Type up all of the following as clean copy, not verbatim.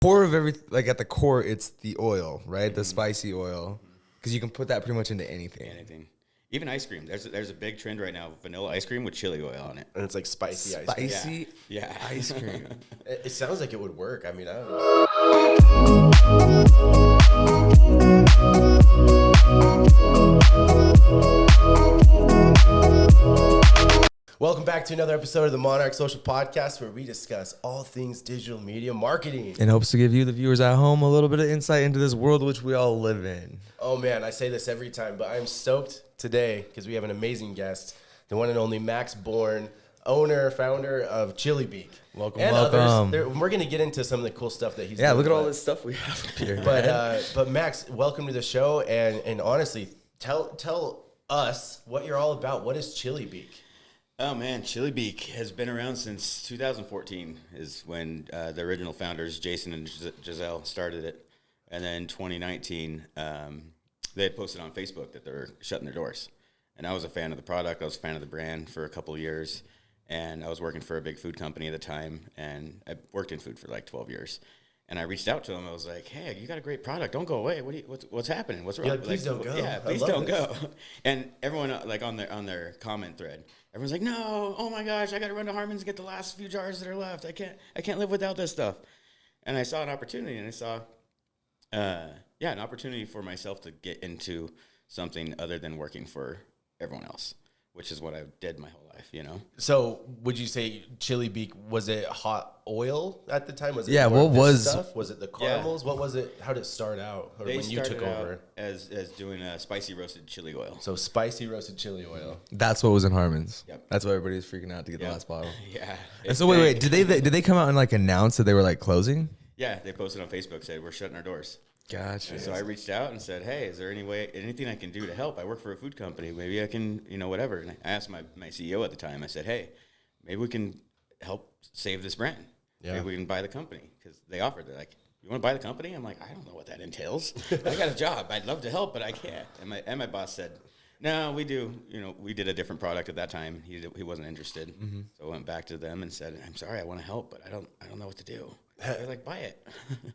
core of everything, like at the core, it's the oil, right? The spicy oil, because you can put that pretty much into anything. Even ice cream. There's a big trend right now of vanilla ice cream with chili oil on it. And it's like spicy ice cream. Spicy ice cream. It sounds like it would work. I mean, Welcome back to another episode of the Monarch Social Podcast, where we discuss all things digital media marketing. In hopes to give you, the viewers at home, a little bit of insight into this world which we all live in. Oh man, I say this every time, but I'm stoked today because we have an amazing guest, the one and only Max Bourne, founder of Chilibeak. Welcome. We're going to get into some of the cool stuff that he's doing. Yeah, look at all this stuff we have up here. But Max, welcome to the show, and honestly, tell us what you're all about. What is Chilibeak? Oh man, Chilibeak has been around since 2014 is when the original founders, Jason and Giselle, started it. And then 2019, they had posted on Facebook that they were shutting their doors. And I was a fan of the product. I was a fan of the brand for a couple of years. And I was working for a big food company at the time. And I worked in food for like 12 years. And I reached out to them. I was like, "Hey, you got a great product. Don't go away. What's happening? What's wrong? Like, please don't go. Yeah, please don't go." And everyone like on their comment thread, everyone's like, "No, oh my gosh, I got to run to Harmon's and get the last few jars that are left. I can't live without this stuff." And I saw an opportunity, and I saw, an opportunity for myself to get into something other than working for everyone else, which is what I did my whole life, you know? So would you say Chilibeak, was it hot oil at the time? Was it stuff? Was it the caramels? What was it? How did it start out? Or when you took over? As doing a spicy roasted chili oil. So spicy roasted chili oil. That's what was in Harmon's. Yep. That's why everybody was freaking out to get the last bottle. Yeah. And so wait, did they come out and like announce that they were like closing? Yeah, they posted on Facebook, said we're shutting our doors. Gotcha. And so I reached out and said, "Hey, is there anything I can do to help? I work for a food company. Maybe I can, whatever." And I asked my CEO at the time, I said, "Hey, maybe we can help save this brand. Yeah. Maybe we can buy the company." Because they offered it. Like, "You want to buy the company?" I'm like, "I don't know what that entails. I got a job. I'd love to help, but I can't." And my boss said, "No, we do. We did a different product at that time. He wasn't interested." Mm-hmm. So I went back to them and said, "I'm sorry, I want to help, but I don't know what to do." They're like, "Buy it."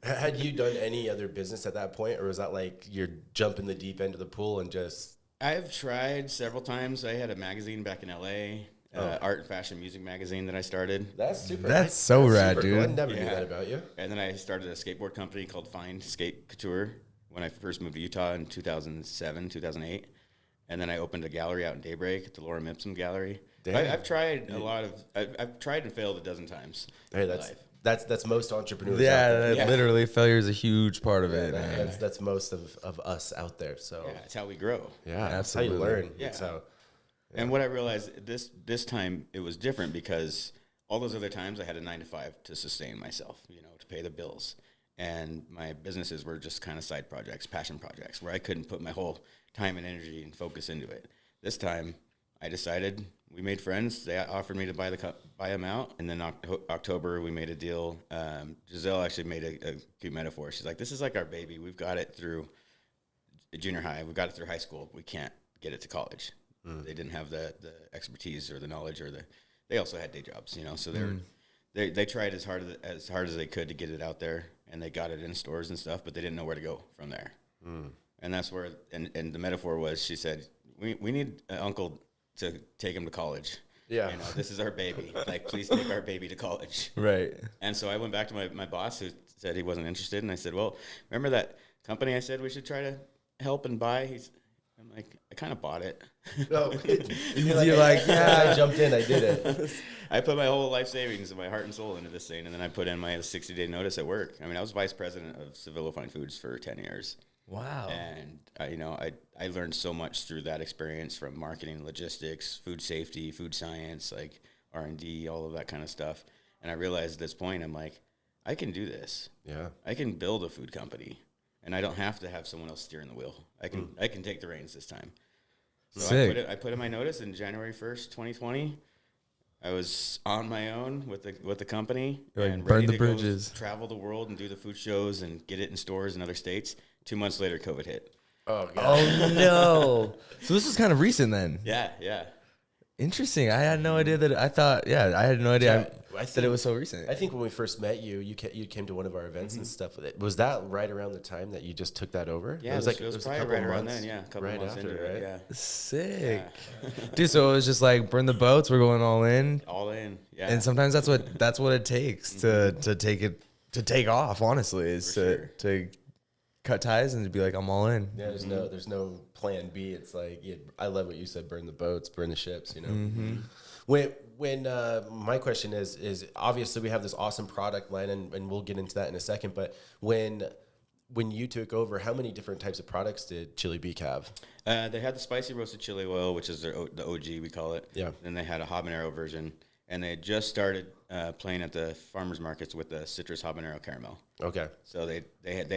Had you done any other business at that point, or was that like you're jumping the deep end of the pool and just? I've tried several times. I had a magazine back in LA, art and fashion music magazine that I started. That's super. That's so rad, dude. Cool. I never knew that about you. And then I started a skateboard company called Find Skate Couture when I first moved to Utah in 2007, 2008. And then I opened a gallery out in Daybreak, the Laura Mipsum Gallery. I've tried I've tried and failed a dozen times. Hey, that's most entrepreneurs. Literally, failure is a huge part of it. That's most of us out there. So it's how we grow. Yeah, absolutely. That's how you learn. Yeah. And what I realized this time it was different because all those other times I had a 9-to-5 to sustain myself, to pay the bills, and my businesses were just kind of side projects, passion projects, where I couldn't put my whole time and energy and focus into it. This time, I decided. We made friends. They offered me to buy them out, and then October we made a deal. Giselle actually made a cute metaphor. She's like, "This is like our baby. We've got it through junior high. We've got it through high school. We can't get it to college. They didn't have the expertise or the knowledge They also had day jobs, So they tried as hard as they could to get it out there, and they got it in stores and stuff, but they didn't know where to go from there. And that's where and the metaphor was. She said, "We need an uncle to take him to college. Yeah. This is our baby. Like, please take our baby to college." Right. And so I went back to my boss who said he wasn't interested. And I said, "Well, remember that company I said we should try to help and buy?" I'm like, "I kind of bought it." No. You're like, "Yeah, I jumped in. I did it." I put my whole life savings and my heart and soul into this thing. And then I put in my 60-day notice at work. I mean, I was vice president of Sevilla Fine Foods for 10 years. Wow. And I learned so much through that experience, from marketing, logistics, food safety, food science, like R&D, all of that kind of stuff. And I realized at this point, I'm like, I can do this. Yeah. I can build a food company, and I don't have to have someone else steering the wheel. I can take the reins this time. So Sick. I put in my notice in January 1st, 2020. I was on my own with the company and burn ready the to bridges, go travel the world and do the food shows and get it in stores in other states. 2 months later, COVID hit. Oh, God. Oh, no. So this is kind of recent then. Yeah. Interesting. I had no idea that. I thought, I had no idea that it was so recent. I think when we first met you, you came to one of our events and stuff with it. Was that right around the time that you just took that over? Yeah, it was probably right around then. Yeah, a couple months into it. Yeah. Sick, dude. So it was just like burn the boats. We're going all in. All in. Yeah. And sometimes that's what it takes to take off. Honestly, is to cut ties and to be like, I'm all in. Yeah, there's no plan B. It's like, I love what you said, burn the boats, burn the ships, you know. When my question is obviously we have this awesome product line and we'll get into that in a second, but when you took over, how many different types of products did Chilibeak have? They had the spicy roasted chili oil, which is the OG, we call it. Yeah. Then they had a habanero version, and they just started playing at the farmers markets with the citrus habanero caramel. Okay. So they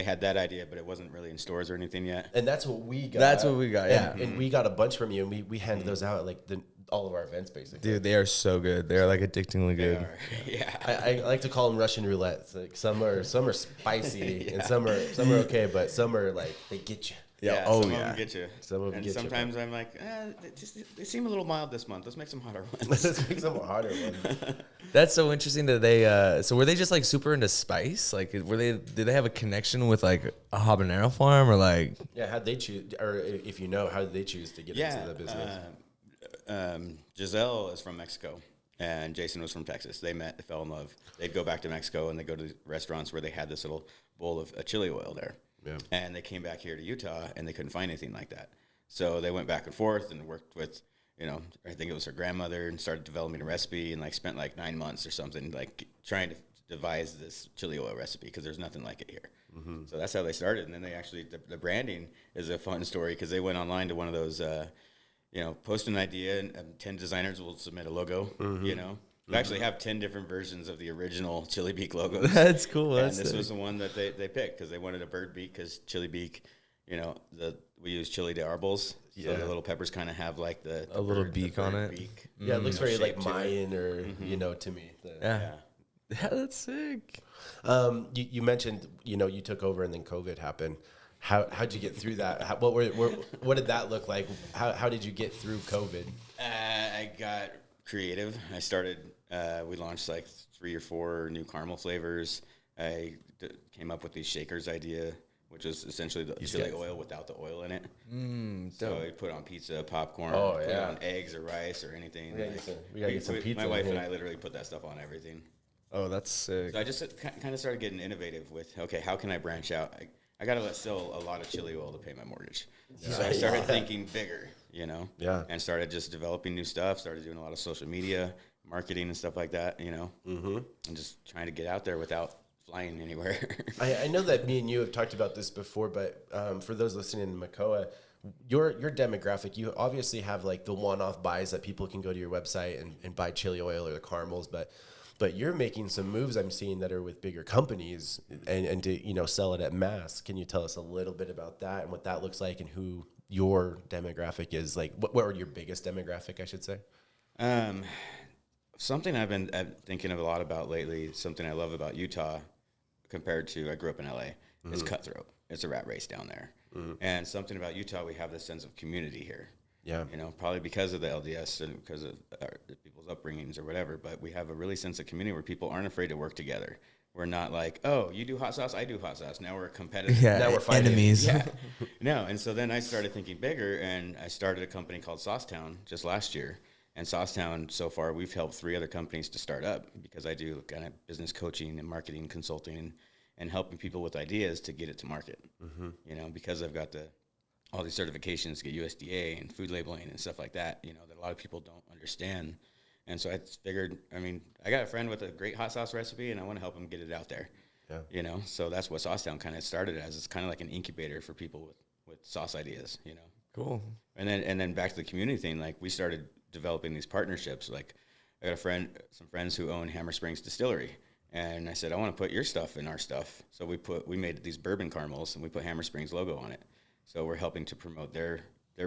had that idea, but it wasn't really in stores or anything yet. And that's what we got. Yeah. And we got a bunch from you, and we handed those out at like all of our events, basically. Dude, they are so good. They're like addictingly good. Yeah. I like to call them Russian roulette. It's like some are spicy and some are okay, but some are like they get you. Yeah. Oh, some yeah. of them get you. Some of them get sometimes you. I'm like, they seem a little mild this month. Let's make some hotter ones. Let's make some harder ones. That's so interesting that they. So were they just like super into spice? Like, did they have a connection with like a habanero farm or like? Yeah, how'd they choose, or if you know, how did they choose to get into the business? Giselle is from Mexico, and Jason was from Texas. They met, they fell in love. They'd go back to Mexico, and they go to restaurants where they had this little bowl of chili oil there. Yeah. And they came back here to Utah, and they couldn't find anything like that. So they went back and forth and worked with, I think it was her grandmother, and started developing a recipe, and like spent like 9 months or something, like trying to devise this chili oil recipe because there's nothing like it here. Mm-hmm. So that's how they started. And then they actually, the branding is a fun story because they went online to one of those, post an idea, and 10 designers will submit a logo, We actually have 10 different versions of the original Chilibeak logos. That's cool. And this was the one that they picked because they wanted a bird beak because Chilibeak, we use chili de arbos. So the little peppers kind of have like a little beak on it. Beak, yeah, it looks very like Mayan or, to me. Yeah, that's sick. You mentioned, you took over and then COVID happened. How'd you get through that? What did that look like? How did you get through COVID? I got creative. I started, we launched like 3 or 4 new caramel flavors. I came up with these shakers idea, which is essentially the chili oil without the oil in it. So I put on pizza, popcorn, put on eggs or rice or anything. We gotta get some pizza. My wife and I literally put that stuff on everything. Oh, that's sick. So I just kind of started getting innovative with, okay, how can I branch out? I got to sell a lot of chili oil to pay my mortgage. Yeah. So I started thinking bigger, and started just developing new stuff, started doing a lot of social media, marketing and stuff like that, and just trying to get out there without flying anywhere. I know that me and you have talked about this before, but for those listening in Macoa, your demographic, you obviously have like the one-off buys that people can go to your website and buy chili oil or the caramels, but you're making some moves I'm seeing that are with bigger companies and to, sell it at mass. Can you tell us a little bit about that and what that looks like and who your demographic is? Like, what are your biggest demographic, I should say? Something I've been thinking a lot about lately, something I love about Utah compared to, I grew up in LA, is cutthroat. It's a rat race down there. And something about Utah, we have this sense of community here. Yeah. Probably because of the LDS and because of people's upbringings or whatever, but we have a really sense of community where people aren't afraid to work together. We're not like, oh, you do hot sauce, I do hot sauce. Now we're competitive. Yeah, now we're fighting. Enemies. Yeah. No, and so then I started thinking bigger, and I started a company called Saucetown just last year. And Saucetown, so far, we've helped 3 other companies to start up because I do kind of business coaching and marketing consulting and helping people with ideas to get it to market. Because I've got all these certifications to get USDA and food labeling and stuff like that, that a lot of people don't understand. And so I figured, I got a friend with a great hot sauce recipe, and I want to help him get it out there. Yeah. So that's what Saucetown kind of started as. It's kind of like an incubator for people with sauce ideas, Cool. And then back to the community thing, like we started developing these partnerships. Like I got some friends who own Hammer Springs Distillery. And I said, I want to put your stuff in our stuff. So we made these bourbon caramels, and we put Hammer Springs logo on it. So we're helping to promote their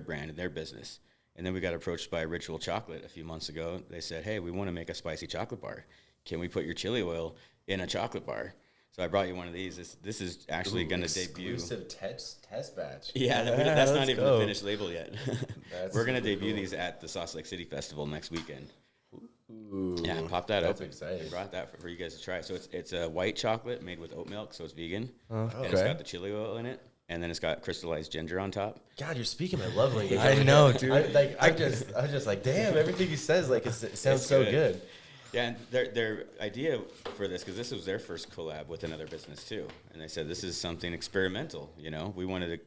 brand and their business. And then we got approached by Ritual Chocolate a few months ago. They said, hey, we want to make a spicy chocolate bar. Can we put your chili oil in a chocolate bar? So I brought you one of these. This is actually going to debut. Exclusive test batch. Yeah, that's not let's even go. the finished label yet. That's We're going to super debut cool. these at the Sauce Lake City Festival next weekend. Ooh, Yeah, pop that that's open. exciting. I brought that for you guys to try. So it's a white chocolate made with oat milk, so it's vegan. And it's okay. got the chili oil in it, and then it's got crystallized ginger on top. God, you're speaking my love language. I know, dude. I'm just like, damn, everything he says, like, it sounds It's so good. good. Yeah, and their idea for this, because this was their first collab with another business too, and they said this is something experimental. You know,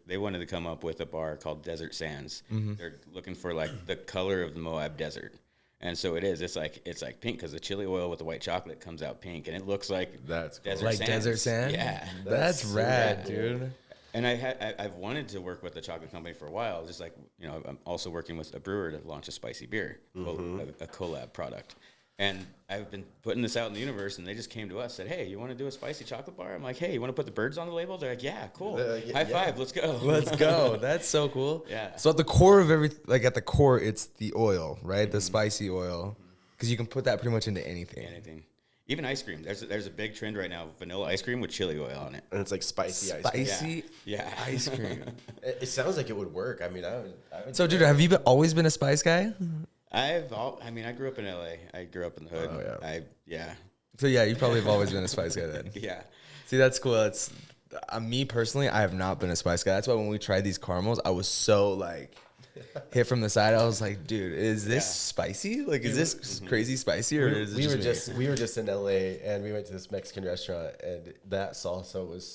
they wanted to come up with a bar called Desert Sands. They're looking for like the color of the Moab Desert, and so it is. It's like pink because the chili oil with the white chocolate comes out pink, and it looks like That's cool. desert Like sands. desert sand? Yeah. That's so rad, cool. dude. And I've wanted to work with a chocolate company for a while. Just like, you know, I'm also working with a brewer to launch a spicy beer, a collab product. And I've been putting this out in the universe, and they just came to us, said, "Hey, you want to do a spicy chocolate bar?" I'm like, "Hey, you want to put the birds on the label?" They're like, "Yeah, cool. High five, let's go." Let's go. That's so cool. Yeah. So at the core of at the core, it's the oil, right? The spicy oil, because you can put that pretty much into anything. Anything, even ice cream. There's a big trend right now: vanilla ice cream with chili oil on it. And it's like spicy ice cream. Spicy Yeah. ice cream. It sounds like it would work. I mean, I would So, dude, have you always been a spice guy? I grew up in LA. I grew up in the hood. Oh, yeah. So yeah, you probably have always been a spice guy then. Yeah. See, that's cool. That's me personally. I have not been a spice guy. That's why when we tried these caramels, I was so like hit from the side. I was like, dude, is this spicy? Like, is this crazy spicy or is it we were just in LA and we went to this Mexican restaurant and that salsa was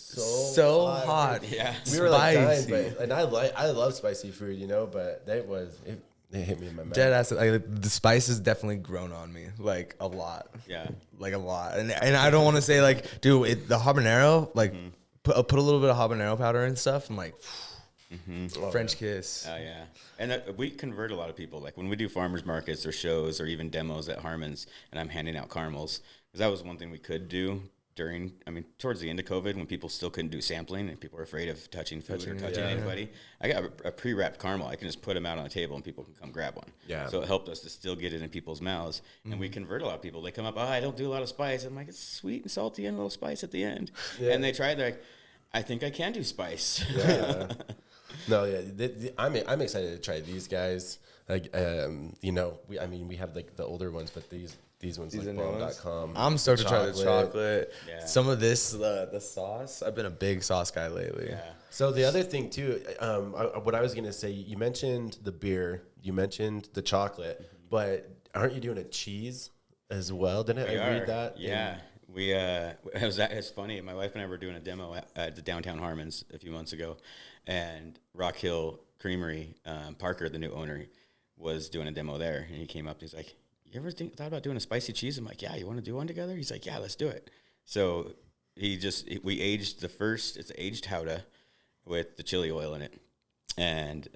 so hot? Yeah. We were like dying, Spicy. and I love spicy food, you know, but it hit me in my mouth. Dead ass. Like, the spice has definitely grown on me, like a lot. Yeah. Like a lot. And I don't want to say like, dude, the habanero, like put a little bit of habanero powder and stuff. I'm like, French kiss. Oh yeah, and we convert a lot of people. Like when we do farmers markets or shows or even demos at Harmon's, and I'm handing out caramels because that was one thing we could do towards the end of COVID when people still couldn't do sampling and people were afraid of touching food or touching anybody. I got a pre-wrapped caramel. I can just put them out on the table and people can come grab one. Yeah. So it helped us to still get it in people's mouths, and we convert a lot of people. They come up, I don't do a lot of spice. I'm like, it's sweet and salty and a little spice at the end. Yeah. And they try, they're like, I think I can do spice. Yeah. No, yeah, I'm excited to try these guys. Like, you know, we have like the older ones, but these ones like bomb.com. I'm stoked to try the chocolate. Yeah. Some of this, the sauce. I've been a big sauce guy lately. Yeah. So the other thing too, what I was gonna say, you mentioned the beer, you mentioned the chocolate, but aren't you doing a cheese as well? Didn't I read that? Yeah. It's funny. My wife and I were doing a demo at the downtown Harmon's a few months ago, and Rock Hill Creamery, Parker, the new owner, was doing a demo there, and he came up and he's like, "You ever thought about doing a spicy cheese?" I'm like, "Yeah, you want to do one together?" He's like, "Yeah, let's do it." So we aged it's an aged Howda with the chili oil in it, and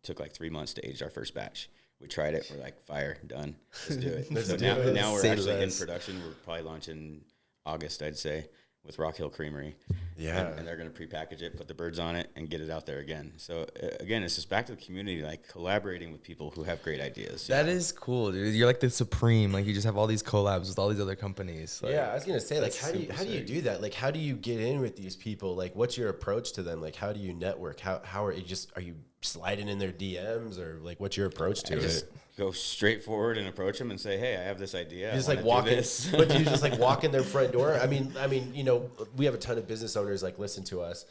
took like 3 months to age our first batch. We tried it. We're like, fire, done. Let's do it. Let's So do now, it. now we're Say actually in less. production. We're probably launching August, I'd say, with Rock Hill Creamery. Yeah. And they're going to prepackage it, put the birds on it, and get it out there again. So, again, it's just back to the community, like collaborating with people who have great ideas. That is cool, dude. You're like the supreme. Like, you just have all these collabs with all these other companies. Like, Yeah, I was gonna say, like, that's how do you super sick. do that? Like, how do you get in with these people? Like, what's your approach to them? Like, how do you network? How are you sliding in their DMs, or like, what's your approach to Just it? go straight forward and approach them and say, "Hey, I have this idea." You just I like wanna walk do in, this. but do you just like walk in their front door? I mean, you know, we have a ton of business owners like listen to us,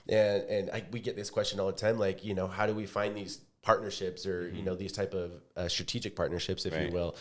and we get this question all the time, like, you know, how do we find these partnerships or you know these type of strategic partnerships, if you Right. will.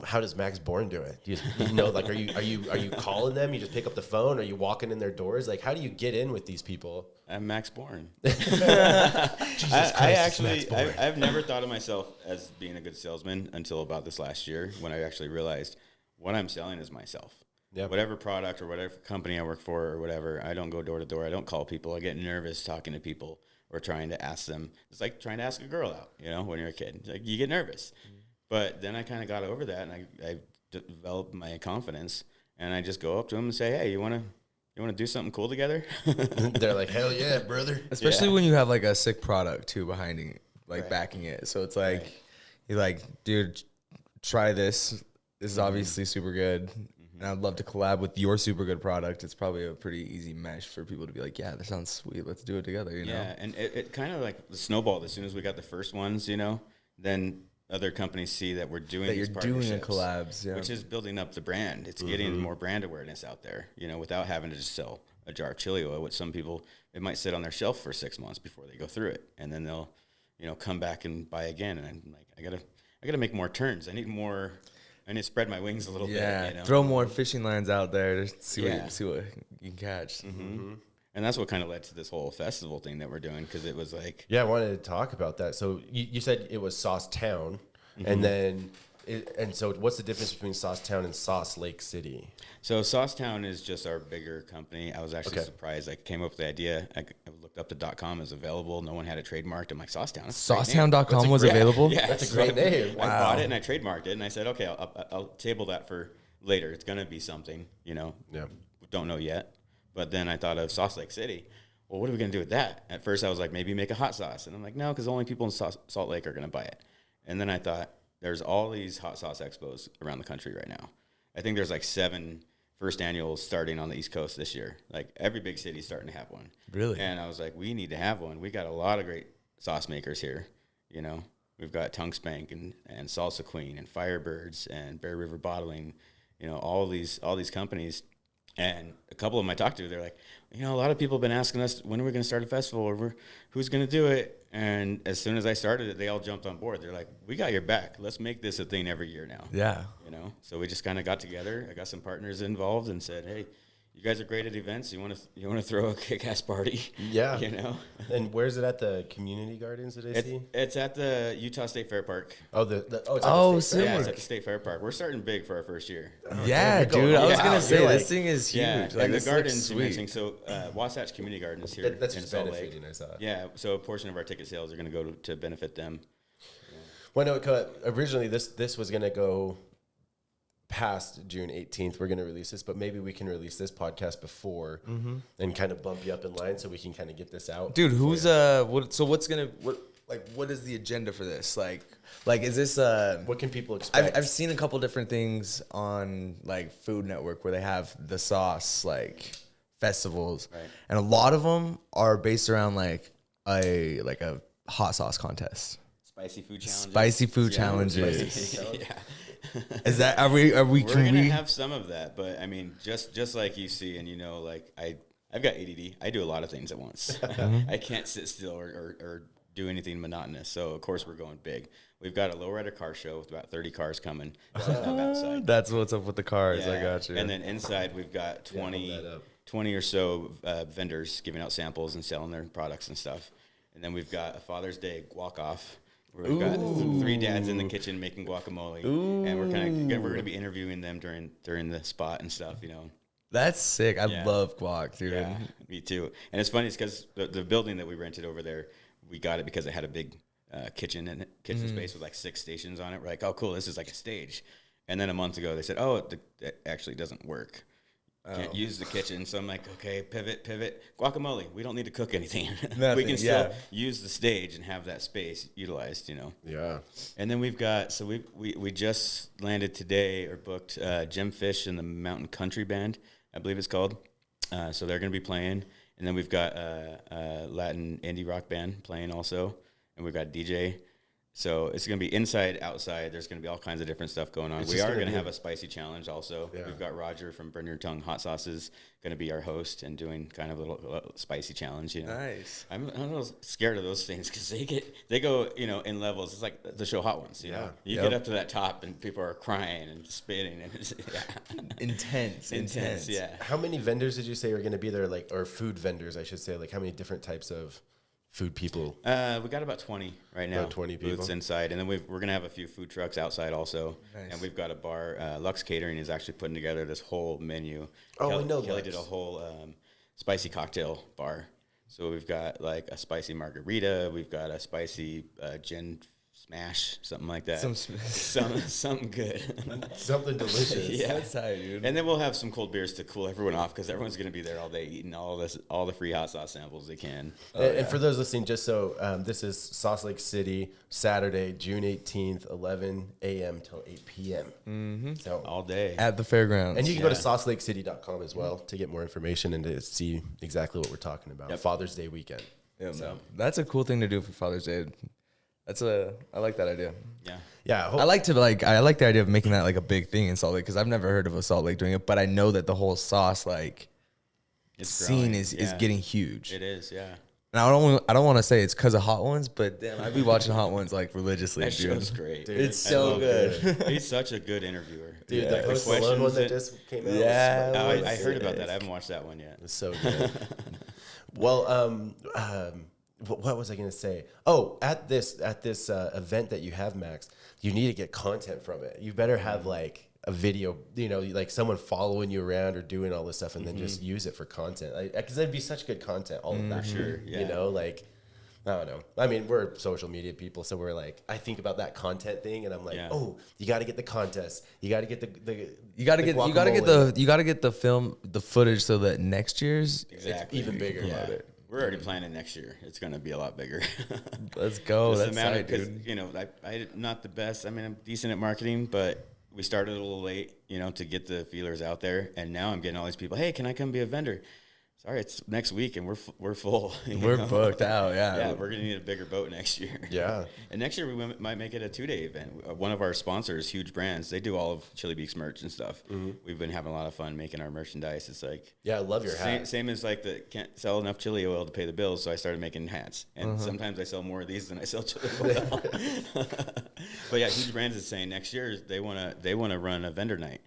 How does Max Bourne do it? You know, like, are you calling them? You just pick up the phone? Are you walking in their doors? Like, how do you get in with these people? I'm Max Bourne. Jesus Christ, it's Max Bourne. I've never thought of myself as being a good salesman until about this last year when I actually realized what I'm selling is myself. Yep. Whatever product or whatever company I work for or whatever, I don't go door to door. I don't call people. I get nervous talking to people or trying to ask them. It's like trying to ask a girl out, you know, when you're a kid. Like, you get nervous. But then I kind of got over that, and I developed my confidence, and I just go up to them and say, "Hey, you want to do something cool together?" They're like, hell yeah, brother. Especially Yeah. when you have like a sick product too behind it, like Right. backing it. So it's like, Right. you're like, dude, try this. This is obviously super good. And I'd love to collab with your super good product. It's probably a pretty easy mesh for people to be like, yeah, that sounds sweet. Let's do it together, you know? Yeah, and it kind of like the snowballed as soon as we got the first ones, you know, then other companies see that we're doing That you're these doing a partnerships, collabs, yeah. which is building up the brand. It's getting more brand awareness out there, you know, without having to just sell a jar of chili oil, which some people, it might sit on their shelf for 6 months before they go through it. And then they'll, you know, come back and buy again. And I'm like, I gotta make more turns. I need to spread my wings a little bit. You know? Throw more fishing lines out there to see Yeah. see what you can catch. And that's what kind of led to this whole festival thing that we're doing, because it was like, Yeah, I wanted to talk about that. So you said it was Saucetown, and then so what's the difference between Saucetown and Sauce Lake City? so Saucetown is just our bigger company. I was actually Okay. surprised. I came up with the idea. I looked up the .com is available. No one had it trademarked. I'm like, Saucetown. that's a great name. Saucetown.com was available? Yeah, That's a so great name. I bought it and I trademarked it, and I said, okay, I'll table that for later. It's gonna be something, you know. Yeah. Don't know yet. But then I thought of Sauce Lake City. Well, what are we gonna do with that? At first, I was like, maybe make a hot sauce, and I'm like, no, because only people in Salt Lake are gonna buy it. And then I thought, there's all these hot sauce expos around the country right now. I think there's like 7 first annuals starting on the East Coast this year. Like every big city's starting to have one. Really? And I was like, we need to have one. We got a lot of great sauce makers here. You know, we've got Tongue Spank and Salsa Queen and Firebirds and Bear River Bottling. You know, all these companies. And a couple of them I talked to, they're like, you know, a lot of people have been asking us, when are we going to start a festival, or who's going to do it? And as soon as I started it, they all jumped on board. They're like, we got your back. Let's make this a thing every year now. Yeah. You know, so we just kind of got together. I got some partners involved and said, hey, you guys are great at events. You want to throw a kick-ass party? Yeah. You know? And where's it at? The community gardens that I see? It's at the Utah State Fair Park. Oh, it's at Oh, the state sick. fair? Yeah, it's at the State Fair Park. We're starting big for our first year. Yeah, damn, you're dude. I going was all gonna out. say You're this like- thing is huge. Yeah, Like, and the this looks gardens you sweet. mentioned. So Wasatch Community Gardens here That's in just Salt Lake. benefiting, I saw. Yeah, so a portion of our ticket sales are going to go to benefit them. Well, no, originally this was going to go past June 18th. We're going to release this, but maybe we can release this podcast before and kind of bump you up in line so we can kind of get this out. Dude, who's what is the agenda for this? Like is this What can people expect? I've seen a couple different things on like Food Network where they have the sauce like festivals, Right. and a lot of them are based around like a hot sauce contest. Spicy food challenges. Spicy food Yeah, challenges. spicy- yeah. Is that are we We're can gonna we have some of that, but I mean, just like you see, and you know, like I've got ADD. I do a lot of things at once. I can't sit still or do anything monotonous. So of course we're going big. We've got a lowrider car show with about 30 cars coming. Outside. That's what's up with the cars. I Yeah. got you. And then inside we've got 20 or so vendors giving out samples and selling their products and stuff. And then we've got a Father's Day guac off. Where we've got 3 dads in the kitchen making guacamole, and we're going to be interviewing them during the spot and stuff, you know. That's sick. I Yeah. love guac, dude. Yeah, me too. And it's funny, it's because the building that we rented over there, we got it because it had a big kitchen space with like 6 stations on it. We're like, oh, cool, this is like a stage. And then a month ago, they said, oh, it actually doesn't work. Can't use the kitchen. So I'm like, okay, pivot. Guacamole, we don't need to cook anything. We Nothing, can still yeah. use the stage and have that space utilized, you know. Yeah. And then we've got, so we just landed today or booked Jim Fish and the Mountain Country Band, I believe it's called. So they're going to be playing. And then we've got a Latin indie rock band playing also. And we've got a DJ. So it's going to be inside, outside. There's going to be all kinds of different stuff going on. We are going to have a spicy challenge also. Yeah. We've got Roger from Burn Your Tongue Hot Sauces going to be our host and doing kind of a little spicy challenge. You know, Nice. I'm a little scared of those things because they go in levels. It's like the show Hot Ones. You know, you get up to that top and people are crying and spitting and it's, Intense. Yeah. How many vendors did you say are going to be there, or food vendors, I should say? Like, how many different types of food people? We got about 20 right now. About 20 people. Booths inside. And then we're going to have a few food trucks outside also. Nice. And we've got a bar. Lux Catering is actually putting together this whole menu. Oh, I know Kelly Lux. did a whole spicy cocktail bar. So we've got like a spicy margarita. We've got a spicy gin smash, something like that. Something good. Something delicious. Yeah. That's tight, dude. And then we'll have some cold beers to cool everyone off because everyone's going to be there all day eating all the free hot sauce samples they can. And for those listening, just so this is Sauce Lake City, Saturday, June 18th, 11 a.m. till 8 p.m. Mm-hmm. So All day. At the fairgrounds. And you can go to saucelakecity.com as well to get more information and to see exactly what we're talking about. Yep. Father's Day weekend. Yeah, so that's a cool thing to do for Father's Day. I like that idea. Yeah. Yeah. I like the idea of making that like a big thing in Salt Lake because I've never heard of a Salt Lake doing it, but I know that the whole sauce It's scene growing. is Yeah. getting huge. It is, yeah. And I don't want to say it's because of Hot Ones, but damn, I'd be watching Hot Ones like religiously. That dude. show's great. Dude, It's I so love good. it. He's such a good interviewer. Dude, Yeah. the Post Malone one that just came out. Yeah. I heard about that. I haven't watched that one yet. It's so good. Well, what was I going to say? Oh, at this event that you have, Max, you need to get content from it. You better have like a video, like someone following you around or doing all this stuff, and then just use it for content. Because that'd be such good content. All of that, sure, yeah. like. I don't know. I mean, we're social media people, so we're like, I think about that content thing, and I'm like, Yeah. oh, you got to get the contest. You got to get the You gotta get the footage so that next year's Exactly. even bigger. Yeah. Yeah. We're already planning next year. It's going to be a lot bigger. let's go. Just That's the amount tight, of, dude. I'm not the best. I mean, I'm decent at marketing, but we started a little late, to get the feelers out there. And now I'm getting all these people, hey, can I come be a vendor? Sorry, it's next week and we're full. We're booked out. Yeah. Yeah, we're going to need a bigger boat next year. Yeah. And next year we might make it a 2-day event. One of our sponsors, Huge Brands, they do all of Chilibeak's merch and stuff. We've been having a lot of fun making our merchandise. It's like, Yeah, I love your hat. same as like can't sell enough chili oil to pay the bills, so I started making hats. And sometimes I sell more of these than I sell chili oil. But yeah, Huge Brands is saying next year they wanna run a vendor night.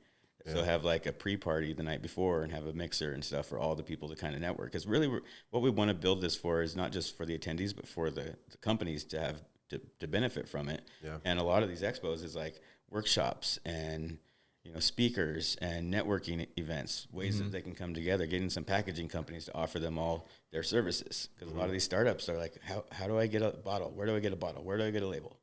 So have like a pre-party the night before and have a mixer and stuff for all the people to kind of network. Because really what we want to build this for is not just for the attendees, but for the companies to have to benefit from it. Yeah. And a lot of these expos is like workshops and speakers and networking events, ways that they can come together, getting some packaging companies to offer them all their services. Because a lot of these startups are like, how do I get a bottle? Where do I get a bottle? Where do I get a label?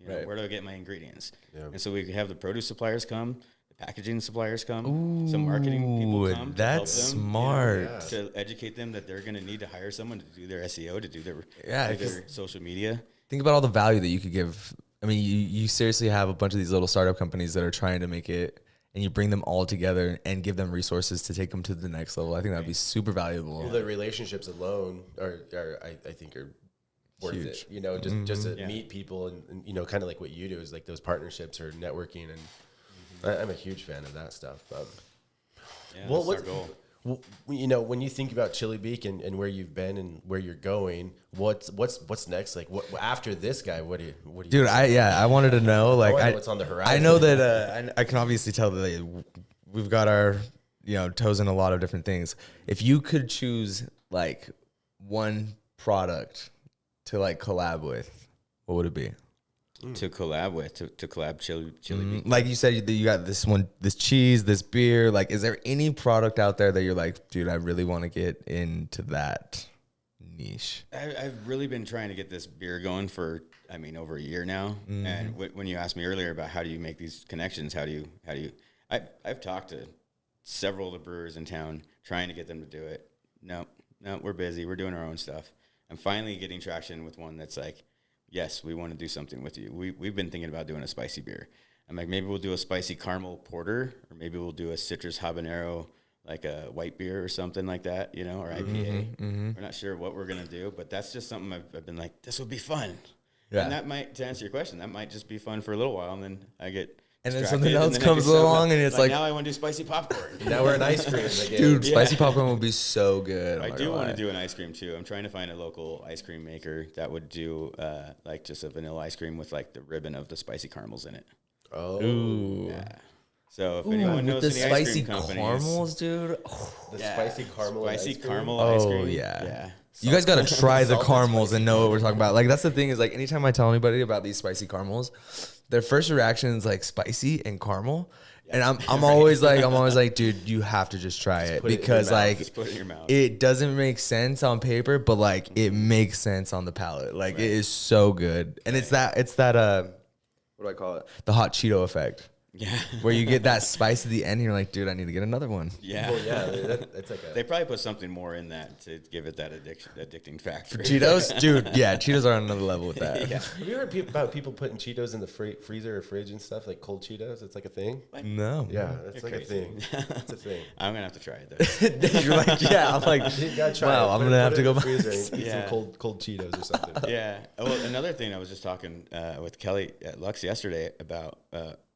Right. Where do I get my ingredients? Yeah. And so we could have the produce suppliers come, packaging suppliers come, some marketing people come. That's to help them, smart. to educate them that they're going to need to hire someone to do their SEO, to do their, Yeah, do their social media. Think about all the value that you could give. I mean, you seriously have a bunch of these little startup companies that are trying to make it, and you bring them all together and give them resources to take them to the next level. I think that'd be super valuable. Well, the relationships alone are I think are worth Huge. it. Just to meet people and kind of like what you do is like those partnerships or networking, and I'm a huge fan of that stuff. But Yeah, well, that's our goal. when you think about Chilibeak and where you've been and where you're going, what's next? Like what after this guy? What do you? Dude, I wanted to know, like, I know what's on the horizon. I know that I can obviously tell that we've got our toes in a lot of different things. If you could choose like one product to like collab with, what would it be? To collab with, to collab Chilibeak. Like you said, you got this cheese, this beer. Like, is there any product out there that you're like, dude, I really want to get into that niche? I've really been trying to get this beer going for, over a year now. And when you asked me earlier about how do you make these connections, how do you, I've talked to several of the brewers in town trying to get them to do it. No, we're busy. We're doing our own stuff. I'm finally getting traction with one that's like, yes, we want to do something with you. We've been thinking about doing a spicy beer. I'm like, maybe we'll do a spicy caramel porter, or maybe we'll do a citrus habanero, like a white beer or something like that, or IPA. We're not sure what we're going to do, but that's just something I've been like, this would be fun. Yeah. And that might, to answer your question, that might just be fun for a little while, and then I get And then distracted, something else then I comes get so along, and it's like, now I want to do spicy popcorn. Now we're in ice cream again. dude, Yeah. spicy popcorn would be so good. I do want to do an ice cream too. I'm trying to find a local ice cream maker that would do like just a vanilla ice cream with like the ribbon of the spicy caramels in it. Oh, Ooh. Yeah. So if anyone knows with the any ice spicy cream companies, caramels, dude. the yeah, spicy caramel, spicy ice cream? caramel ice Oh, cream. yeah. You guys got to try the Salted caramels spicy and know what we're talking about. Like, that's the thing is, like, anytime I tell anybody about these spicy caramels, their first reaction is like spicy and caramel. And I'm always like, dude, you have to just try it, because like Just put it in your mouth. it doesn't make sense on paper, but like it makes sense on the palate. Like it is so good. And it's that what do I call it? The hot Cheeto effect. Yeah. Where you get that spice at the end and you're like, dude, I need to get another one. Yeah. Well, yeah, it's like They probably put something more in that to give it that addicting factor. Cheetos? Dude, yeah, Cheetos are on another level with that. Yeah. Have you heard about people putting Cheetos in the freezer or fridge and stuff, like cold Cheetos? It's like a thing. No. Yeah, that's You're like crazy. a thing. It's a thing. I'm gonna have to try it though. You're like, yeah. I'm like, You gotta try wow, it. I'm Put gonna it have to in go the buy freezer and eat Yeah. some cold Cheetos or something. Yeah. Well, another thing I was just talking with Kelly at Lux yesterday about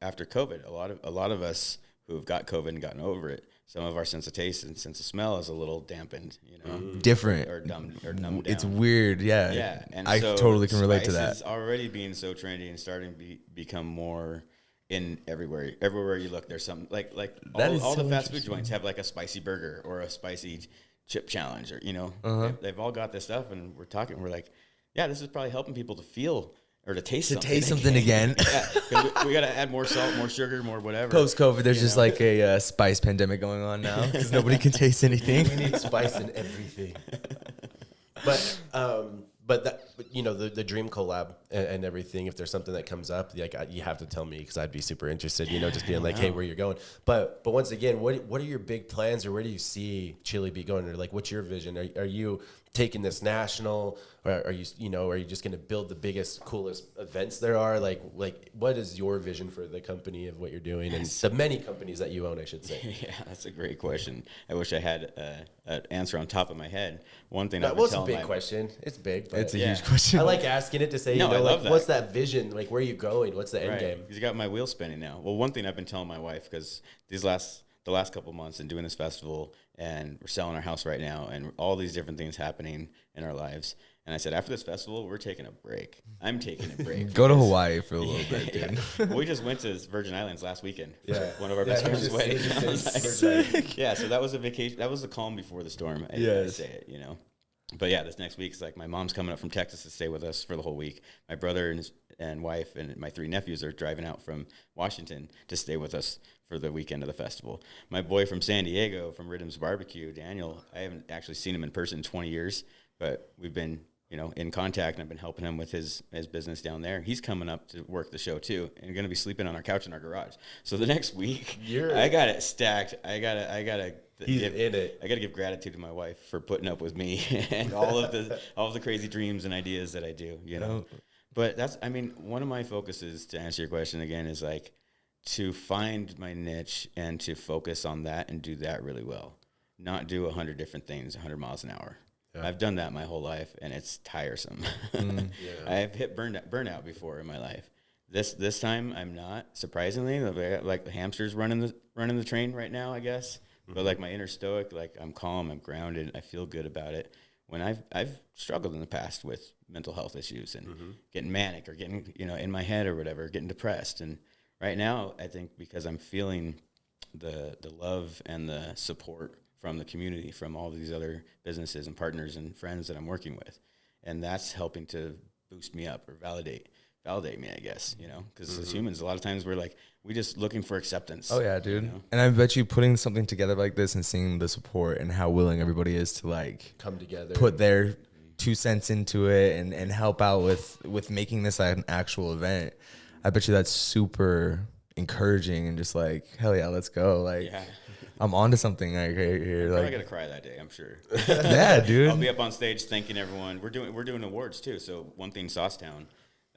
after COVID, a lot of us who have got COVID and gotten over it, some of our sense of taste and sense of smell is a little dampened, you know, different. or numbed down. It's weird. Yeah. Yeah, and I so totally can relate to that. Spices already being so trendy and starting to become more in everywhere. Everywhere you look, there's something like That is all so the fast food interesting. joints have like a spicy burger or a spicy chip challenge, or you know, they've all got this stuff, and we're like, yeah, this is probably helping people to feel or to taste Something again. Yeah, 'cause we got to add more salt, more sugar, more whatever. Post COVID, there's just like a spice pandemic going on now because nobody can taste anything. We need spice in everything. But you know, the dream collab and everything. If there's something that comes up, like you have to tell me, because I'd be super interested. You know, just being like, hey, where you're going. But once again, what are your big plans, or where do you see Chilibeak going? Or like, what's your vision? Are you taking this national, or are you just going to build the biggest, coolest events there are? Like what is your vision for the company of what you're doing and the many companies that you own, I should say? Yeah, that's a great question. I wish I had an answer on top of my head. One thing That I've been was a telling big question. It's big. But It's a Yeah. huge question. I like asking it to say, No, I love that. what's that vision? Like, where are you going? What's the end game? Because you got my wheels spinning now. Well, one thing I've been telling my wife, because the last couple months and doing this festival, and we're selling our house right now, and all these different things happening in our lives. And I said, after this festival, we're taking a break. I'm taking a break. Go to Hawaii for a little bit, dude. Yeah. We just went to Virgin Islands last weekend for Yeah. one of our best friends' just- weddings. just- I was like, Sick. yeah, so that was a vacation. That was the calm before the storm. I Yes. say it, you know. But yeah, this next week is like my mom's coming up from Texas to stay with us for the whole week. My brother and wife and my 3 nephews are driving out from Washington to stay with us for the weekend of the festival. My boy from San Diego, from Rhythms Barbecue, Daniel, I haven't actually seen him in person in 20 years, but we've been, you know, in contact, and I've been helping him with his business down there. He's coming up to work the show too, and going to be sleeping on our couch in our garage. So the next week, I got it stacked. I gotta. He's in it. I got to give gratitude to my wife for putting up with me and all of the crazy dreams and ideas that I do, you know. But one of my focuses, to answer your question again, is like to find my niche and to focus on that and do that really well. Not do 100 different things 100 miles an hour. Yeah. I've done that my whole life, and it's tiresome. I've hit burnout before in my life. This time I'm not, surprisingly. Like the hamster's running the train right now, I guess. But like my inner stoic, like I'm calm, I'm grounded, I feel good about it. When I've struggled in the past with mental health issues and getting manic or getting, you know, in my head or whatever, getting depressed. And right now, I think because I'm feeling the love and the support from the community, from all these other businesses and partners and friends that I'm working with, and that's helping to boost me up or validate me, I guess, you know, because as humans, a lot of times we just looking for acceptance. Oh yeah, dude. You know? And I bet you putting something together like this and seeing the support and how willing everybody is to like Come together. put their 2 cents into it and help out with making this an actual event. I bet you that's super encouraging and just like, hell yeah, let's go. Like Yeah. I'm onto something like right here. I'm probably Like gonna cry that day, I'm sure. yeah, dude. I'll be up on stage thanking everyone. We're doing awards too. So one thing Saucetown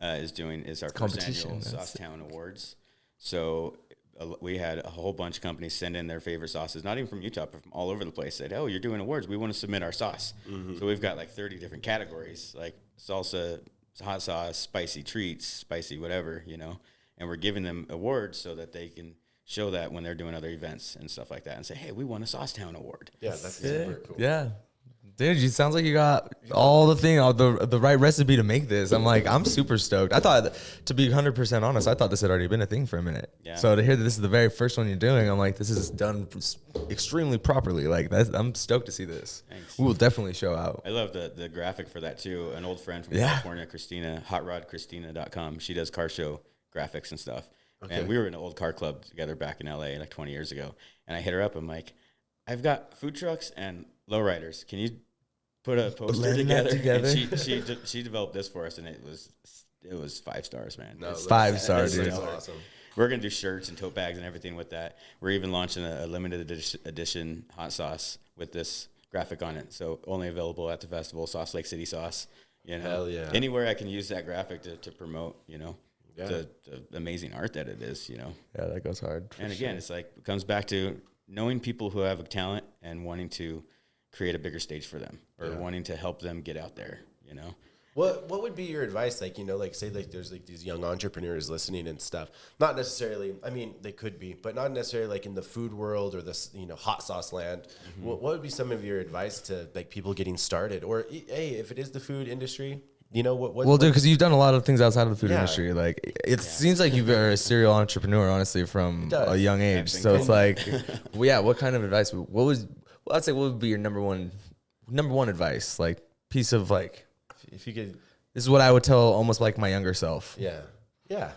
is doing is our first Competition, annual that's- Saucetown Awards. So we had a whole bunch of companies send in their favorite sauces, not even from Utah, but from all over the place. Said, "Oh, you're doing awards. We want to submit our sauce." So we've got like 30 different categories, like salsa, hot sauce, spicy treats, spicy whatever, you know. And we're giving them awards so that they can show that when they're doing other events and stuff like that, and say, "Hey, we won a Saucetown Award." Yeah, that's super cool. Yeah. Dude, you sounds like you got all the right recipe to make this. I'm super stoked. I thought, to be 100% honest, I thought this had already been a thing for a minute. Yeah. So to hear that this is the very first one you're doing, I'm like, this is done extremely properly. Like I'm stoked to see this. Thanks. We will definitely show out. I love the graphic for that too. An old friend from Yeah. California, Christina, hotrodchristina.com. She does car show graphics and stuff. Okay. And we were in an old car club together back in LA like 20 years ago. And I hit her up. I'm like, I've got food trucks and lowriders. Can you put a poster together? And she developed this for us, and it was 5 stars, man. No, It's 5 stars, dude. That's awesome. We're gonna do shirts and tote bags and everything with that. We're even launching a limited edition hot sauce with this graphic on it. So only available at the festival. Sauce Lake City sauce. You know, Hell yeah. Anywhere I can use that graphic to promote. You know, Yeah. the amazing art that it is. You know. Yeah, that goes hard. And again, it's like, it comes back to knowing people who have a talent and wanting to create a bigger stage for them, or wanting to help them get out there, you know? What would be your advice? Like, you know, like say like there's like these young entrepreneurs listening and stuff. Not necessarily, I mean, they could be, but not necessarily like in the food world or this, you know, hot sauce land. Mm-hmm. What would be some of your advice to like people getting started? Or hey, if it is the food industry, you know, what Well, dude, because you've done a lot of things outside of the food Yeah. industry. Like, it seems like you're a serial entrepreneur, honestly, from a young age. So it's like, well, yeah, what kind of advice? I'd say, what would be your number one advice? Like, piece of like, if you could, this is what I would tell almost like my younger self. yeah. Good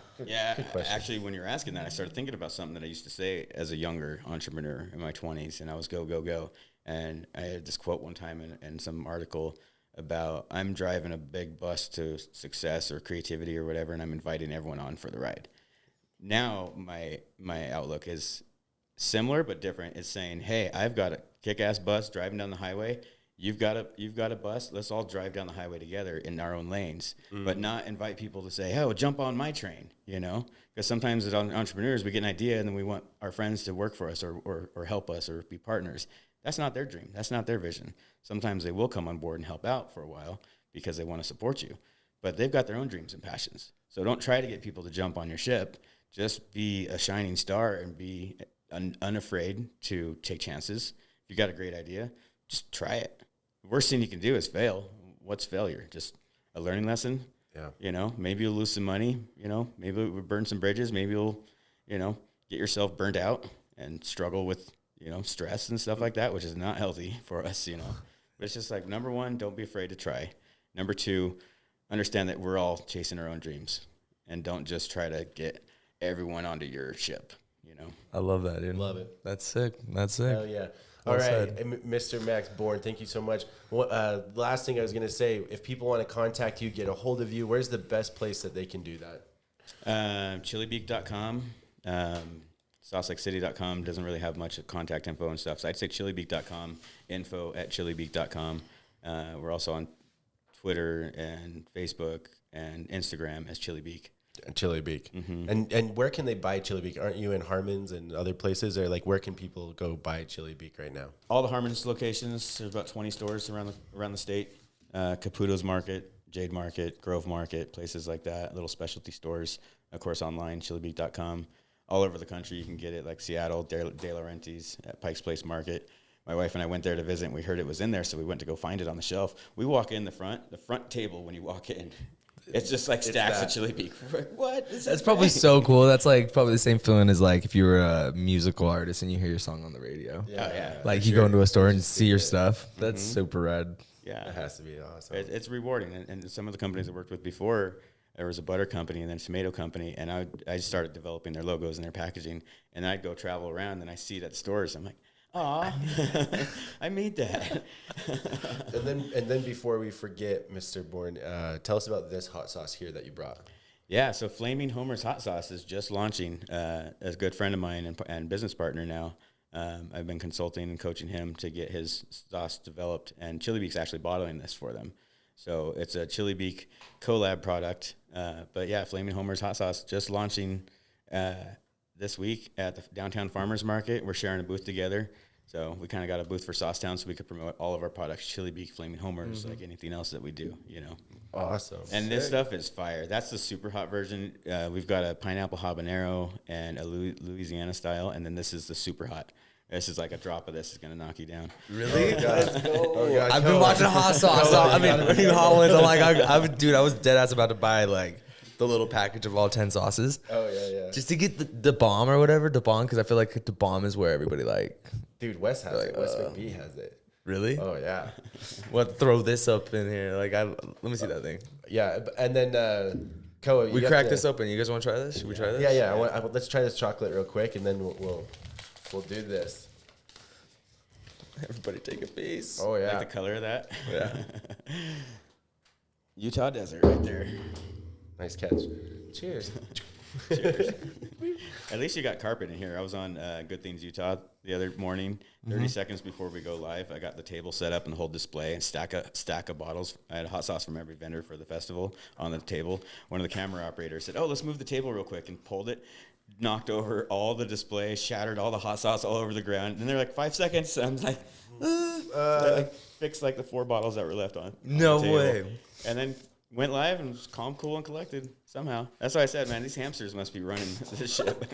question. Actually, when you're asking that, I started thinking about something that I used to say as a younger entrepreneur in my 20s, and I was go, go, go. And I had this quote one time in some article about, I'm driving a big bus to success or creativity or whatever, and I'm inviting everyone on for the ride. Now my outlook is similar but different. It's saying, hey, I've got a kick-ass bus driving down the highway. You've got a bus. Let's all drive down the highway together in our own lanes, but not invite people to say, "Oh, jump on my train," you know? Because sometimes as entrepreneurs, we get an idea and then we want our friends to work for us or help us or be partners. That's not their dream. That's not their vision. Sometimes they will come on board and help out for a while because they want to support you, but they've got their own dreams and passions. So don't try to get people to jump on your ship. Just be a shining star and be unafraid to take chances. If you got a great idea, just try it. The worst thing you can do is fail. What's failure? Just a learning lesson. Yeah. You know, maybe you'll lose some money, you know, maybe you'll burn some bridges, maybe you'll, you know, get yourself burnt out and struggle with, you know, stress and stuff like that, which is not healthy for us, you know. But it's just like, number one, don't be afraid to try. Number two, understand that we're all chasing our own dreams, and don't just try to get everyone onto your ship, you know. I love that, dude. Love it. That's sick. That's sick. Hell yeah. Well All right, said. Mr. Max Bourne, thank you so much. Last thing I was going to say, if people want to contact you, get a hold of you, where's the best place that they can do that? Chilibeak.com, saucelakecity.com doesn't really have much contact info and stuff. So I'd say chilibeak.com, info@chilibeak.com. We're also on Twitter and Facebook and Instagram as Chilibeak. Chilibeak. Mm-hmm. And where can they buy Chilibeak? Aren't you in Harmon's and other places? Or like, where can people go buy Chilibeak right now? All the Harmon's locations, there's about 20 stores around the state. Caputo's Market, Jade Market, Grove Market, places like that, little specialty stores. Of course, online, chilibeak.com. All over the country, you can get it, like Seattle, De Laurentiis, at Pike's Place Market. My wife and I went there to visit, and we heard it was in there, so we went to go find it on the shelf. We walk in the front table when you walk in, it's just like stacks of Chilibeak. We're like, what? That's probably so cool. That's like probably the same feeling as like if you were a musical artist and you hear your song on the radio. Yeah. Like you go into a store and see your stuff. That's super rad. Yeah. That has to be awesome. It's rewarding. And some of the companies I worked with before, there was a butter company and then a tomato company, and I started developing their logos and their packaging, and I'd go travel around and I see it at stores. I'm like, aw, I made that. and then before we forget, Mr. Bourne, tell us about this hot sauce here that you brought. Yeah, so Flaming Homer's Hot Sauce is just launching. A good friend of mine and business partner now. I've been consulting and coaching him to get his sauce developed, and Chilibeak's actually bottling this for them. So it's a Chilibeak collab product. But yeah, Flaming Homer's Hot Sauce just launching this week at the Downtown Farmers Market. We're sharing a booth together. So we kind of got a booth for Saucetown so we could promote all of our products, Chilibeak, Flaming Homers, like anything else that we do, you know. Awesome. And this stuff is fire. That's the super hot version. We've got a pineapple habanero and a Louisiana style, and then this is the super hot. This is like a drop of this is going to knock you down. Really? Let's go. I've been watching hot sauce. I mean, hot ones. I'm like, I was dead ass about to buy like the little package of all 10 sauces. Oh, yeah. Just to get the bomb or whatever, the bomb, because I feel like the bomb is where everybody like. Dude, Wes has it. Wes McBee has it. Really? Oh, yeah. What? Throw this up in here. Like, let me see that thing. Yeah, and then Koa, We cracked this open. You guys want to try this? Should we try this? Yeah. Let's try this chocolate real quick, and then we'll do this. Everybody take a piece. Oh yeah. Like the color of that? Yeah. Utah desert right there. Nice catch. Cheers. Cheers. At least you got carpet in here. I was on Good Things Utah the other morning. 30 seconds before we go live, I got the table set up and the whole display and stack of bottles. I had hot sauce from every vendor for the festival on the table. One of the camera operators said, "Oh, let's move the table real quick," and pulled it, knocked over all the display, shattered all the hot sauce all over the ground. And they're like, 5 seconds. I'm like, fixed like the 4 bottles that were left on. No the table. way. And then went live and was calm, cool, and collected somehow. That's why I said, man, these hamsters must be running this ship.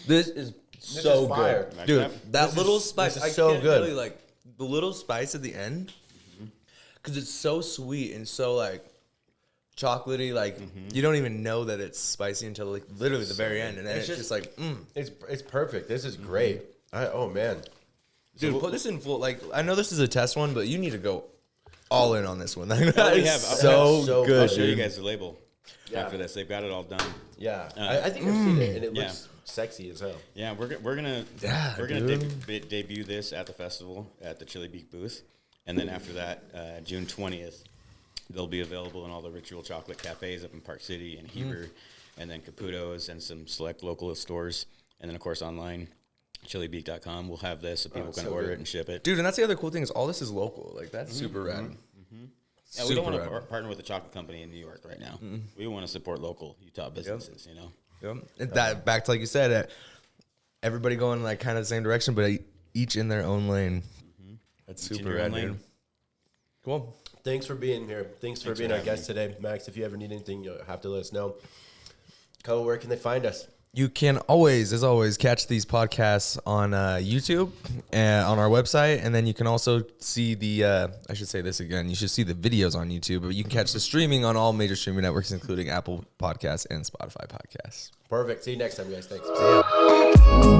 This is so fire. good, dude. That little spice, this is so can't good. Really, like the little spice at the end, because it's so sweet and so like chocolatey. Like you don't even know that it's spicy until like literally the very end, and then it's just like, It's perfect. This is great. Oh man, dude, put this in full. Like I know this is a test one, but you need to go all in on this one. That Oh, we is have. so good. I'll show you dude. guys the label after this. They've got it all done. yeah. I think I've seen it, and it Yeah. looks sexy as hell. Yeah, we're gonna debut this at the festival at the Chilibeak booth, and then after that, June 20th, they'll be available in all the Ritual Chocolate cafes up in Park City and Heber, and then Caputo's and some select local stores, and then of course online, chilibeak.com. We'll have this so people can order it and ship it. Dude, and that's the other cool thing is all this is local. Like that's super rad. Yeah, we don't want to partner with a chocolate company in New York right now. We want to support local Utah businesses. You know. Yep. That back to like you said, everybody going like kind of the same direction, but each in their own lane. That's Each in super your rad, own lane. dude. Cool. Thanks for being here. Thanks for being for our having guest today, Max. If you ever need anything, you'll have to let us know. Koa, where can they find us? You can always, as always, catch these podcasts on YouTube and on our website. And then you can also see I should say this again, you should see the videos on YouTube, but you can catch the streaming on all major streaming networks, including Apple Podcasts and Spotify Podcasts. Perfect. See you next time, guys. Thanks. See ya.